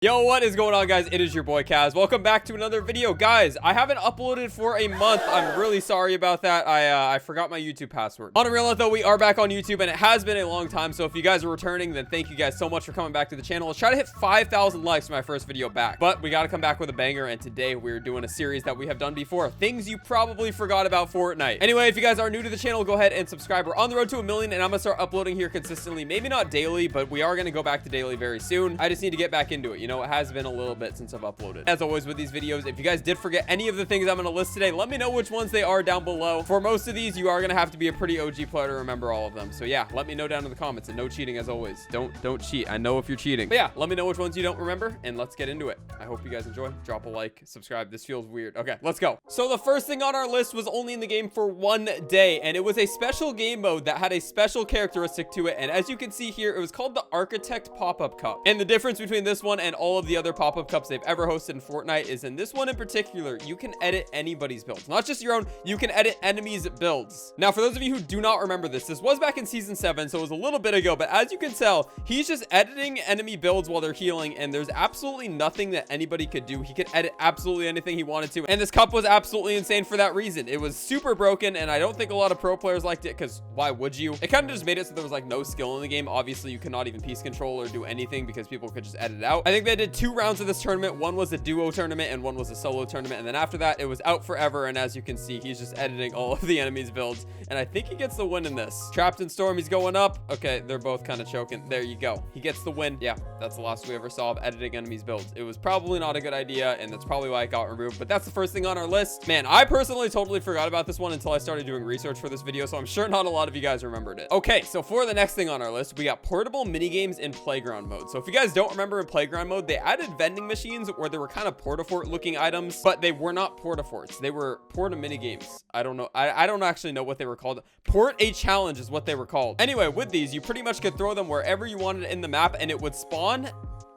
Yo, what is going on, guys? It is your boy Kaz. Welcome back to another video. Guys, I haven't uploaded for a month. I'm really sorry about that. I forgot my YouTube password. On a real note, though, we are back on YouTube, and it has been a long time. So if you guys are returning, then thank you guys so much for coming back to the channel. Let's try to hit 5,000 likes for my first video back. But we got to come back with a banger, and today we're doing a series that we have done before. Things you probably forgot about Fortnite. Anyway, if you guys are new to the channel, go ahead and subscribe. We're on the road to 1 million, and I'm going to start uploading here consistently. Maybe not daily, but we are going to go back to daily very soon. I just need to get back into it. You know, it has been a little bit since I've uploaded. As always with these videos, if you guys did forget any of the things I'm going to list today, let me know which ones they are down below. For most of these, you are going to have to be a pretty OG player to remember all of them. So yeah, let me know down in the comments, and no cheating as always. Don't cheat. I know if you're cheating. But yeah, let me know which ones you don't remember, and let's get into it. I hope you guys enjoy. Drop a like, subscribe. This feels weird. Okay, let's go. So the first thing on our list was only in the game for 1 day, and it was a special game mode that had a special characteristic to it. And as you can see here, it was called the Architect Pop-Up Cup. And the difference between this one and all of the other pop-up cups they've ever hosted in Fortnite is in this one in particular, you can edit anybody's builds, not just your own. You can edit enemies' builds. Now, for those of you who do not remember this was back in season 7, so it was a little bit ago, but as you can tell, he's just editing enemy builds while they're healing, and there's absolutely nothing that anybody could do. He could edit absolutely anything he wanted to, and this cup was absolutely insane for that reason. It was super broken, and I don't think a lot of pro players liked it, because why would you? It kind of just made it so there was like no skill in the game. Obviously, you could not even piece control or do anything because people could just edit it out. I think they did 2 rounds of this tournament. One was a duo tournament and one was a solo tournament, and then after that it was out forever. And as you can see, he's just editing all of the enemies' builds, and I think he gets the win in this. Trapped in Storm, he's going up. Okay, they're both kind of choking. There you go, he gets the win. Yeah, that's the last we ever saw of editing enemies' builds. It was probably not a good idea, and that's probably why it got removed, but that's the first thing on our list. Man, I personally totally forgot about this one until I started doing research for this video, so I'm sure not a lot of you guys remembered it. Okay, so for the next thing on our list, we got portable mini games in playground mode. So if you guys don't remember, in playground mode they added vending machines where they were kind of porta-fort looking items, but they were not porta-forts. They were porta mini games. I don't know. I don't actually know what they were called. Port a challenge is what they were called. Anyway, with these, you pretty much could throw them wherever you wanted in the map, and it would spawn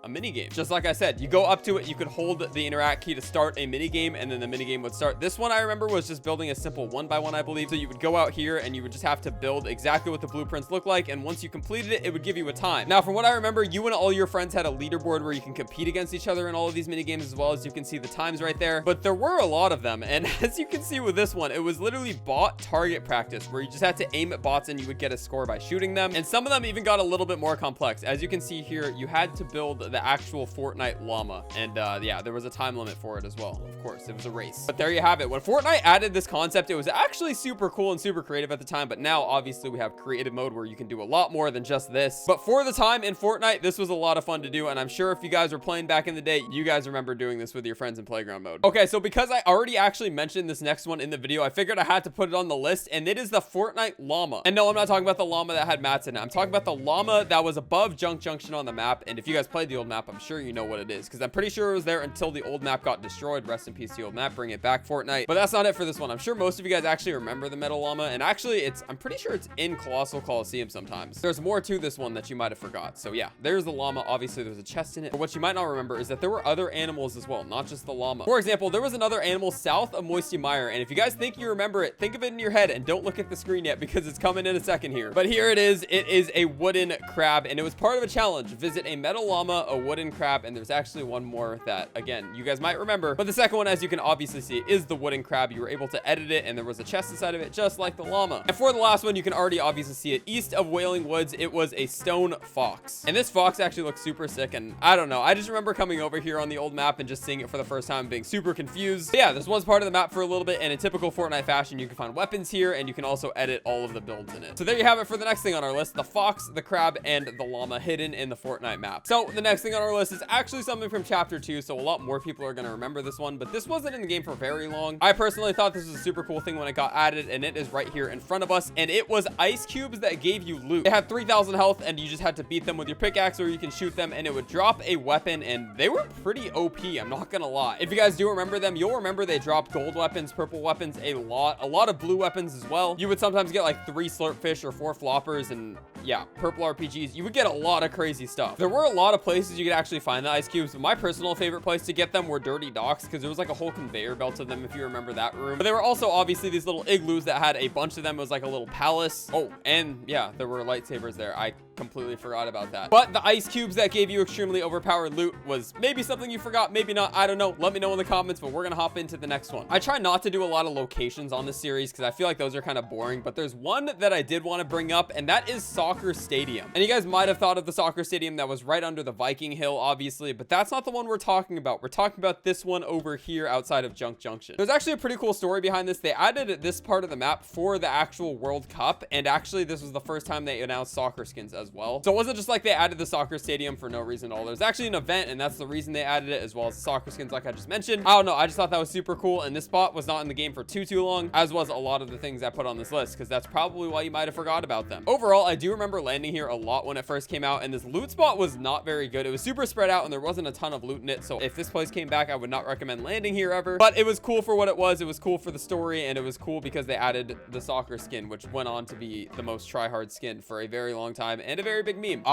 a mini game. Just like I said, you go up to it, you could hold the interact key to start a mini game, and then the mini game would start. This one I remember was just building a simple 1x1, I believe. So you would go out here and you would just have to build exactly what the blueprints look like, and once you completed it, it would give you a time. Now, from what I remember, you and all your friends had a leaderboard where you can compete against each other in all of these mini games, as well as you can see the times right there. But there were a lot of them, and as you can see with this one, it was literally bot target practice, where you just had to aim at bots and you would get a score by shooting them. And some of them even got a little bit more complex. As you can see here, you had to build the actual Fortnite llama, and yeah, there was a time limit for it as well. Of course, it was a race. But there you have it. When Fortnite added this concept, it was actually super cool and super creative at the time, but now obviously we have creative mode where you can do a lot more than just this. But for the time in Fortnite, this was a lot of fun to do, and I'm sure if you guys were playing back in the day, you guys remember doing this with your friends in playground mode. Okay, so because I already actually mentioned this next one in the video, I figured I had to put it on the list, and it is the Fortnite llama. And no, I'm not talking about the llama that had mats in it. I'm talking about the llama that was above Junk Junction on the map, and if you guys played the old map, I'm sure you know what it is, because I'm pretty sure it was there until the old map got destroyed. Rest in peace the old map. Bring it back, Fortnite. But that's not it for this one. I'm sure most of you guys actually remember the metal llama, and actually I'm pretty sure it's in Colossal Coliseum sometimes. There's more to this one that you might have forgot. So yeah, there's the llama. Obviously there's a chest in it, but what you might not remember is that there were other animals as well, not just the llama. For example, there was another animal south of Moisty Mire, and if you guys think you remember it, think of it in your head and don't look at the screen yet, because it's coming in a second here. But here it is. It is a wooden crab, and it was part of a challenge. Visit a metal llama, a wooden crab, and there's actually one more that, again, you guys might remember. But the second one, as you can obviously see, is the wooden crab. You were able to edit it, and there was a chest inside of it, just like the llama. And for the last one, you can already obviously see it. East of Wailing Woods, it was a stone fox. And this fox actually looks super sick, and I don't know. I just remember coming over here on the old map and just seeing it for the first time and being super confused. But yeah, this was part of the map for a little bit, and in typical Fortnite fashion, you can find weapons here, and you can also edit all of the builds in it. So there you have it for the next thing on our list: the fox, the crab, and the llama hidden in the Fortnite map. So the next thing on our list is actually something from chapter 2, so a lot more people are going to remember this one, but this wasn't in the game for very long. I personally thought this was a super cool thing when it got added, and it is right here in front of us, and it was ice cubes that gave you loot. They had 3,000 health, and you just had to beat them with your pickaxe, or you can shoot them, and it would drop a weapon, and they were pretty OP, I'm not gonna lie. If you guys do remember them, you'll remember they dropped gold weapons, purple weapons, a lot of blue weapons as well. You would sometimes get like 3 slurp fish or 4 floppers, and yeah, purple RPGs, you would get a lot of crazy stuff. There were a lot of places you could actually find the ice cubes, but my personal favorite place to get them were dirty docks, because there was like a whole conveyor belt of them, if you remember that room. But there were also obviously these little igloos that had a bunch of them. It was like a little palace. Oh, and yeah, there were lightsabers there. I completely forgot about that. But the ice cubes that gave you extremely overpowered loot was maybe something you forgot, maybe not. I don't know. Let me know in the comments, but we're gonna hop into the next one. I try not to do a lot of locations on this series because I feel like those are kind of boring, but there's one that I did want to bring up, and that is Soccer Stadium. And you guys might have thought of the Soccer Stadium that was right under the Viking Hill, obviously, but that's not the one we're talking about. We're talking about this one over here outside of Junk Junction. There's actually a pretty cool story behind this. They added this part of the map for the actual World Cup, and actually this was the first time they announced soccer skins as well. So it wasn't just like they added the Soccer Stadium for no reason at all. There's actually an event, and that's the reason they added it, as well as the soccer skins like I just mentioned. I don't know, I just thought that was super cool, and this spot was not in the game for too long, as was a lot of the things I put on this list, because that's probably why you might have forgot about them. Overall, I do remember landing here a lot when it first came out, and this loot spot was not very good. It was super spread out, and there wasn't a ton of loot in it, so if this place came back, I would not recommend landing here ever. But it was cool for what it was. It was cool for the story, and it was cool because they added the soccer skin, which went on to be the most try-hard skin for a very long time, and a very big meme.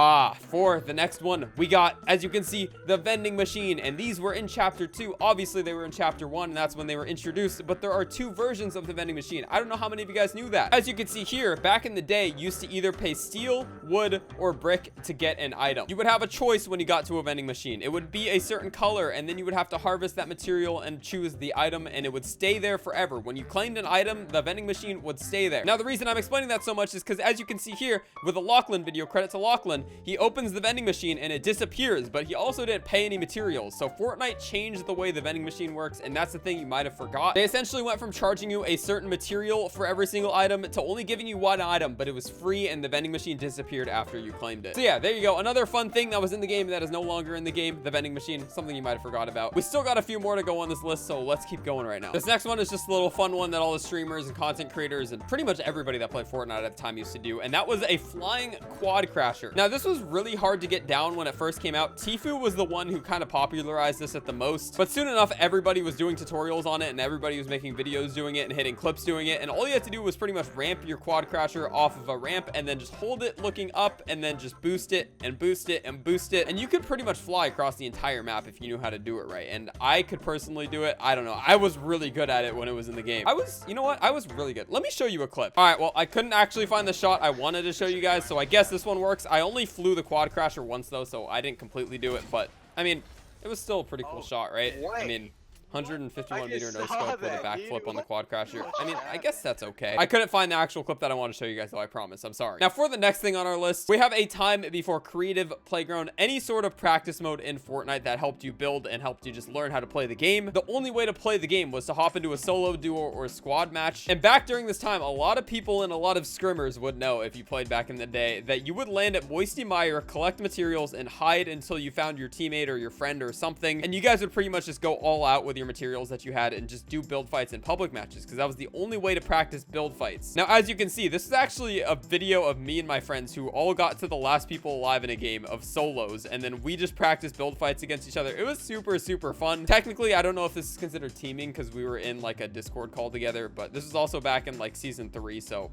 For the next one, we got, as you can see, the vending machine, and these were in chapter 2. Obviously, they were in chapter 1, and that's when they were introduced, but there are 2 versions of the vending machine. I don't know how many of you guys knew that. As you can see here, back in the day, you used to either pay steel, wood, or brick to get an item. You would have a choice when you got to a vending machine. It would be a certain color, and then you would have to harvest that material and choose the item, and it would stay there forever. When you claimed an item, the vending machine would stay there. Now, the reason I'm explaining that so much is because, as you can see here, with a Lachlan video, credit to Lachlan, he opens the vending machine and it disappears, but he also didn't pay any materials. So Fortnite changed the way the vending machine works, and that's the thing you might have forgot. They essentially went from charging you a certain material for every single item to only giving you one item, but it was free, and the vending machine disappeared after you claimed it. So yeah, there you go. Another fun thing that was in the game that is no longer in the game, the vending machine, something you might have forgot about. We still got a few more to go on this list, so let's keep going right now. This next one is just a little fun one that all the streamers and content creators and pretty much everybody that played Fortnite at the time used to do, and that was a flying quad crasher. Now, this was really hard to get down when it first came out. Tfue was the one who kind of popularized this at the most, but soon enough, everybody was doing tutorials on it, and everybody was making videos doing it and hitting clips doing it, and all you had to do was pretty much ramp your quad crasher off of a ramp, and then just hold it looking up, and then just boost it and boost it and boost it, and you could pretty much fly across the entire map if you knew how to do it right. And I could personally do it. I don't know, I was really good at it when it was in the game. You know what, I was really good. Let me show you a clip. All right, well, I couldn't actually find the shot I wanted to show you guys, so I guess this one works. I only flew the quad crasher once though, so I didn't completely do it, but I mean, it was still a pretty cool shot, right? I mean, 151 meter no scope with a backflip on the quad crasher. I mean, I guess that's okay. I couldn't find the actual clip that I want to show you guys though, I promise. I'm sorry. Now, for the next thing on our list, we have a time before creative playground, any sort of practice mode in Fortnite that helped you build and helped you just learn how to play the game. The only way to play the game was to hop into a solo, duo, or squad match. And back during this time, a lot of people and a lot of scrimmers would know, if you played back in the day, that you would land at Moisty Mire, collect materials, and hide until you found your teammate or your friend or something. And you guys would pretty much just go all out with your materials that you had and just do build fights in public matches, because that was the only way to practice build fights. Now, as you can see, this is actually a video of me and my friends who all got to the last people alive in a game of solos, and then we just practiced build fights against each other. It was super fun. Technically, I don't know if this is considered teaming because we were in like a Discord call together, but this was also back in like season 3, so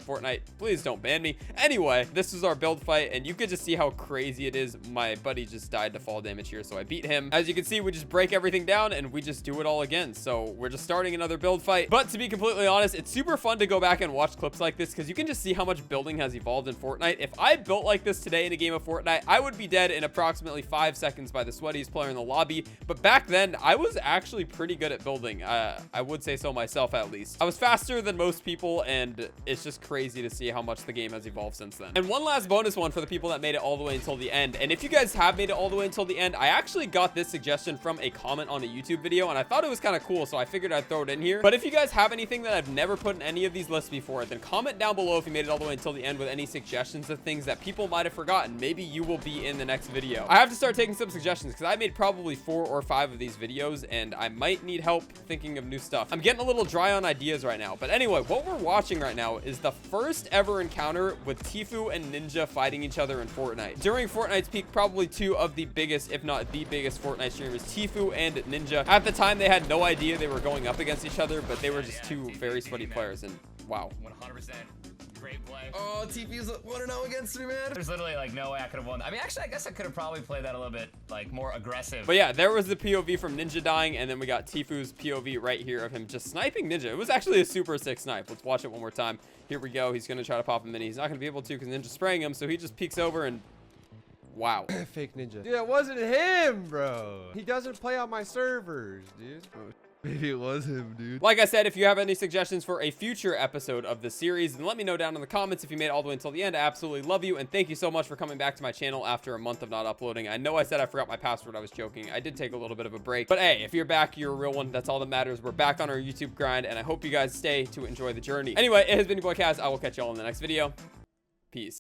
Fortnite, please don't ban me. Anyway, this was our build fight, and you could just see how crazy it is. My buddy just died to fall damage here, so I beat him. As you can see, we just break everything down and we just do it all again. So we're just starting another build fight. But to be completely honest, it's super fun to go back and watch clips like this, because you can just see how much building has evolved in Fortnite. If I built like this today in a game of Fortnite, I would be dead in approximately 5 seconds by the sweatiest player in the lobby. But back then, I was actually pretty good at building. I would say so myself, at least. I was faster than most people, and it's just crazy to see how much the game has evolved since then. And one last bonus one for the people that made it all the way until the end. And if you guys have made it all the way until the end, I actually got this suggestion from a comment on a YouTube video, and I thought it was kind of cool, so I figured I'd throw it in here. But if you guys have anything that I've never put in any of these lists before, then comment down below if you made it all the way until the end with any suggestions of things that people might have forgotten. Maybe you will be in the next video. I have to start taking some suggestions because I made probably 4 or 5 of these videos, and I might need help thinking of new stuff. I'm getting a little dry on ideas right now. But anyway, what we're watching right now is the first ever encounter with Tfue and Ninja fighting each other in Fortnite. During Fortnite's peak, probably 2 of the biggest, if not the biggest Fortnite streamers, Tfue and Ninja. At the time, they had no idea they were going up against each other, but they were just 2 very sweaty players, and wow. 100%. great play. Oh, TP's 1-0 against me, man. There's literally like no way I could have won. I mean, actually, I guess I could have probably played that a little bit like more aggressive. But yeah, there was the POV from Ninja dying, and then we got Tifu's POV right here of him just sniping Ninja. It was actually a super sick snipe. Let's watch it one more time. Here we go. He's going to try to pop him in. He's not going to be able to because Ninja's spraying him, so he just peeks over and wow. Fake Ninja. Dude, that wasn't him, bro. He doesn't play on my servers, dude. Maybe it was him, dude. Like I said, if you have any suggestions for a future episode of the series, then let me know down in the comments. If you made it all the way until the end, I absolutely love you. And thank you so much for coming back to my channel after a month of not uploading. I know I said I forgot my password. I was joking. I did take a little bit of a break. But hey, if you're back, you're a real one. That's all that matters. We're back on our YouTube grind, and I hope you guys stay to enjoy the journey. Anyway, it has been your boy Kaz. I will catch y'all in the next video. Peace.